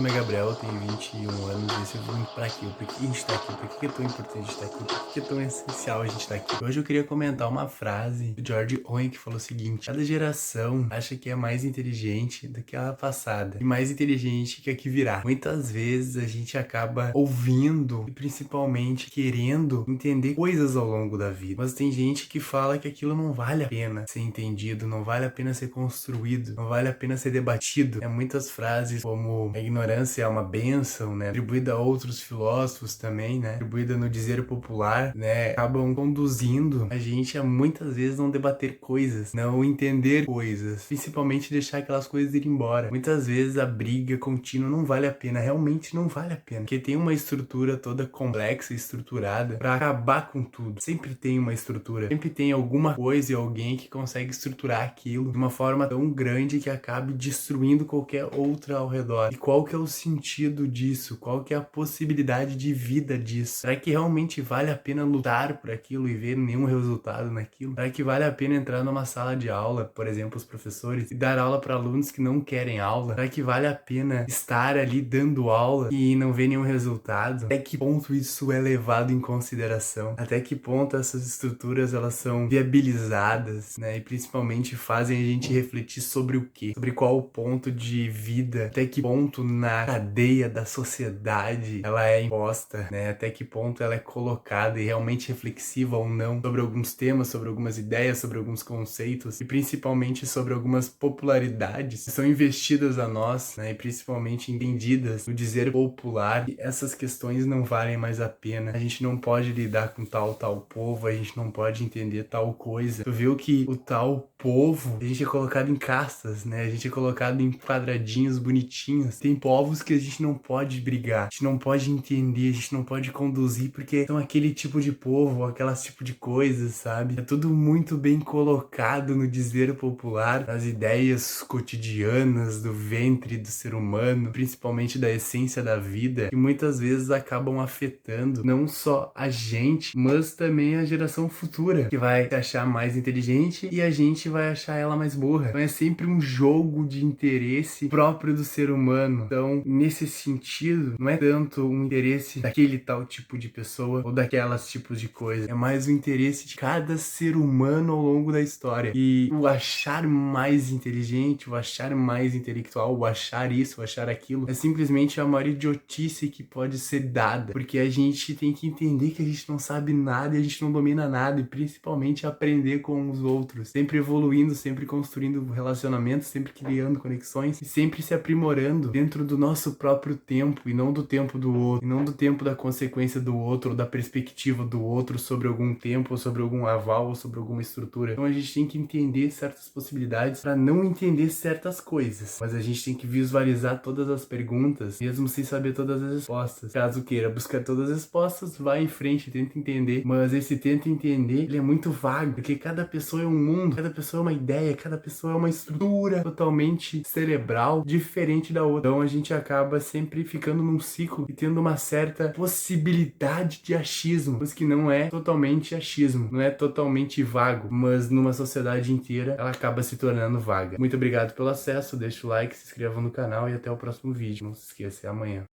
nome é Gabriel, eu tenho 21 anos e esse é o filme Pra quê? Por que a gente tá aqui? Por que é tão importante estar aqui? Por que é tão essencial a gente estar aqui? Hoje eu queria comentar uma frase do George Owen que falou o seguinte: cada geração acha que é mais inteligente do que a passada e mais inteligente que a que virá. Muitas vezes a gente acaba ouvindo e principalmente querendo entender coisas ao longo da vida, mas tem gente que fala que aquilo não vale a pena ser entendido, não vale a pena ser construído, não vale a pena ser debatido. Muitas frases como a ignorância é uma bênção, né, atribuída a outros filósofos também, né, atribuída no dizer popular, né, acabam conduzindo a gente a muitas vezes não debater coisas, não entender coisas, principalmente deixar aquelas coisas ir embora. Muitas vezes a briga contínua não vale a pena, realmente não vale a pena, porque tem uma estrutura toda complexa e estruturada pra acabar com tudo. Sempre tem uma estrutura, sempre tem alguma coisa e alguém que consegue estruturar aquilo de uma forma tão grande que acabe destruindo qualquer outra ao redor. E qual que é o sentido disso? Qual que é a possibilidade de vida disso? Será que realmente vale a pena lutar por aquilo e ver nenhum resultado naquilo? Será que vale a pena entrar numa sala de aula, por exemplo, os professores, e dar aula para alunos que não querem aula? Será que vale a pena estar ali dando aula e não ver nenhum resultado? Até que ponto isso é levado em consideração? Até que ponto essas estruturas elas são viabilizadas, né? E principalmente fazem a gente refletir sobre o quê? Sobre qual ponto de vida, até que ponto na cadeia da sociedade ela é imposta, né? Até que ponto ela é colocada e realmente reflexiva ou não sobre alguns temas, sobre algumas ideias, sobre alguns conceitos e principalmente sobre algumas popularidades que são investidas a nós, né? E principalmente entendidas no dizer popular. E essas questões não valem mais a pena. A gente não pode lidar com tal povo, a gente não pode entender tal coisa. Tu viu que o tal povo, a gente é colocado em castas, né? A gente é colocado em quadradinhos bonitinhos. Tem povos que a gente não pode brigar, a gente não pode entender, a gente não pode conduzir porque são aquele tipo de povo, aquelas tipo de coisas, sabe? É tudo muito bem colocado no dizer popular, nas ideias cotidianas do ventre do ser humano, principalmente da essência da vida, que muitas vezes acabam afetando não só a gente, mas também a geração futura, que vai se achar mais inteligente e a gente vai achar ela mais burra. Então é sempre um jogo de interesse próprio do ser humano. Então, nesse sentido, não é tanto um interesse daquele tal tipo de pessoa ou daquelas tipos de coisa. É mais o interesse de cada ser humano ao longo da história. E o achar mais inteligente, o achar mais intelectual, o achar isso, o achar aquilo, é simplesmente a maior idiotice que pode ser dada. Porque a gente tem que entender que a gente não sabe nada e a gente não domina nada. E principalmente aprender com os outros. Sempre evoluindo, sempre construindo relacionamentos, sempre criando conexões e sempre se aprimorando dentro do nosso próprio tempo e não do tempo do outro, e não do tempo da consequência do outro ou da perspectiva do outro sobre algum tempo, ou sobre algum aval, ou sobre alguma estrutura. Então a gente tem que entender certas possibilidades para não entender certas coisas, mas a gente tem que visualizar todas as perguntas, mesmo sem saber todas as respostas. Caso queira buscar todas as respostas, vai em frente, tenta entender, mas esse tenta entender, ele é muito vago, porque cada pessoa é um mundo, cada pessoa é uma ideia, cada pessoa é uma estrutura totalmente cerebral diferente da outra. Então a gente acaba sempre ficando num ciclo e tendo uma certa possibilidade de achismo, mas que não é totalmente achismo, não é totalmente vago, mas numa sociedade inteira ela acaba se tornando vaga. Muito obrigado pelo acesso, deixa o like, se inscreva no canal e até o próximo vídeo. Não se esqueça, é amanhã.